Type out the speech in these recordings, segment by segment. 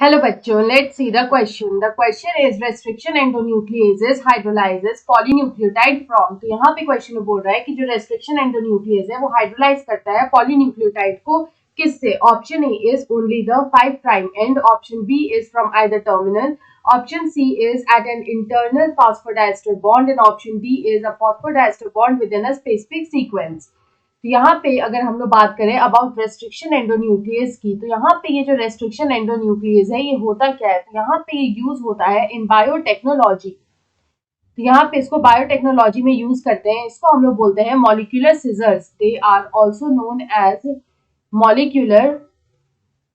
Hello बच्चों, let's see the question. The question is restriction endonucleases hydrolyzes polynucleotide from. तो यहाँ पे question बोल रहा है कि जो restriction endonuclease है वो हाइड्रोलाइज करता है polynucleotide को किससे? Option A is only the 5 prime end, option B is from either terminal, option C is at an internal phosphodiester bond and option D is a phosphodiester bond within a specific sequence. तो यहाँ पे अगर हम लोग बात करें about restriction endonuclease की, तो यहाँ पे ये जो रेस्ट्रिक्शन एंडोन्यूक्लियस है ये होता क्या है? तो यहाँ पे ये यूज होता है इन बायोटेक्नोलॉजी. तो यहाँ पे इसको बायोटेक्नोलॉजी में यूज करते हैं. इसको हम लोग बोलते हैं molecular scissors. They are also known as molecular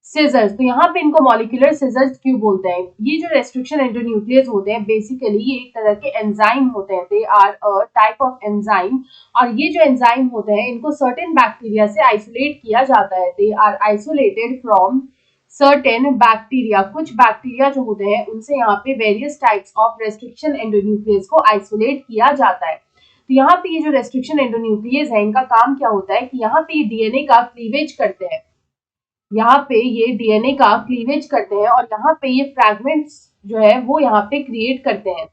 scissors. तो यहाँ पे इनको मॉलिक्यूलर सिजर्स क्यों बोलते हैं? ये जो रेस्ट्रिक्शन एंडोन्यूक्लियस होते हैं बेसिकली ये एक तरह के एंजाइम होते हैं. They are a type of enzyme. और ये जो एंजाइम होते हैं इनको सर्टेन बैक्टीरिया से आइसोलेट किया जाता है. They are isolated from certain bacteria. कुछ बैक्टीरिया जो होते हैं उनसे यहाँ पे various types of restriction endonuclease को आइसोलेट किया जाता है. तो यहाँ पे ये जो रेस्ट्रिक्शन एंडोन्यूक्लियस है इनका काम क्या होता है कि यहाँ पे ये डीएनए का क्लीवेज करते हैं. यहाँ पे ये डीएनए का क्लीवेज करते हैं और यहाँ पे ये फ्रैगमेंट्स जो है वो यहाँ पे क्रिएट करते हैं.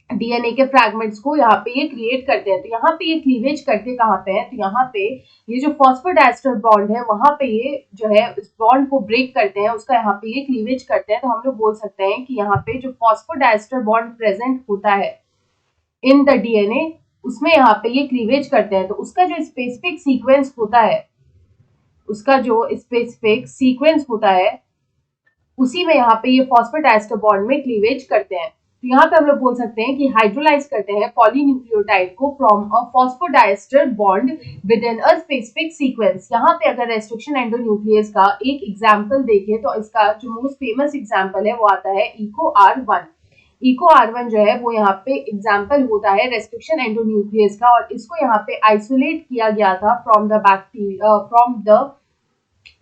डीएनए के फ्रैगमेंट्स को यहाँ पे ये क्रिएट करते हैं. तो यहाँ पे ये क्लीवेज करते कहाँ पे है? तो यहाँ पे ये जो फॉस्फोडाइस्टर बॉन्ड है वहां पे ये जो है इस बॉन्ड को ब्रेक करते हैं, उसका यहाँ पे ये क्लीवेज करते हैं. तो हम लोग बोल सकते हैं कि यहाँ पे जो फॉस्फोडाइस्टर बॉन्ड प्रेजेंट होता है इन द डीएनए उसमें यहाँ पे ये क्लीवेज करते हैं. तो उसका जो स्पेसिफिक सीक्वेंस होता है उसी में यहाँ पे ये फॉस्फोडाइस्टर बॉन्ड में क्लीवेज करते हैं. तो यहाँ पे हम लोग बोल सकते हैं कि हाइड्रोलाइज करते हैं पॉलीन्यूक्लियोटाइड को from a phosphodiester bond within a specific sequence. यहाँ पे अगर रेस्ट्रिक्शन एंडोन्यूक्लियस का एक एग्जांपल देखें तो इसका जो मोस्ट फेमस एग्जांपल है वो आता है इको R1. इको R1 जो है वो यहाँ पे एग्जांपल होता है रेस्ट्रिक्शन एंडोन्यूक्लियस का और इसको यहाँ पे आइसोलेट किया गया था from the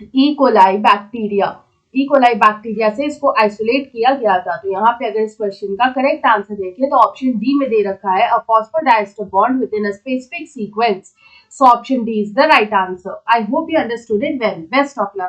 E coli bacteria से इसको आइसोलेट किया गया था. तो यहाँ पे अगर इस क्वेश्चन का करेक्ट आंसर देखें तो ऑप्शन डी में दे रखा है a phosphodiester bond within a specific sequence. So option D is the right answer. I hope you understood it well. Best of luck.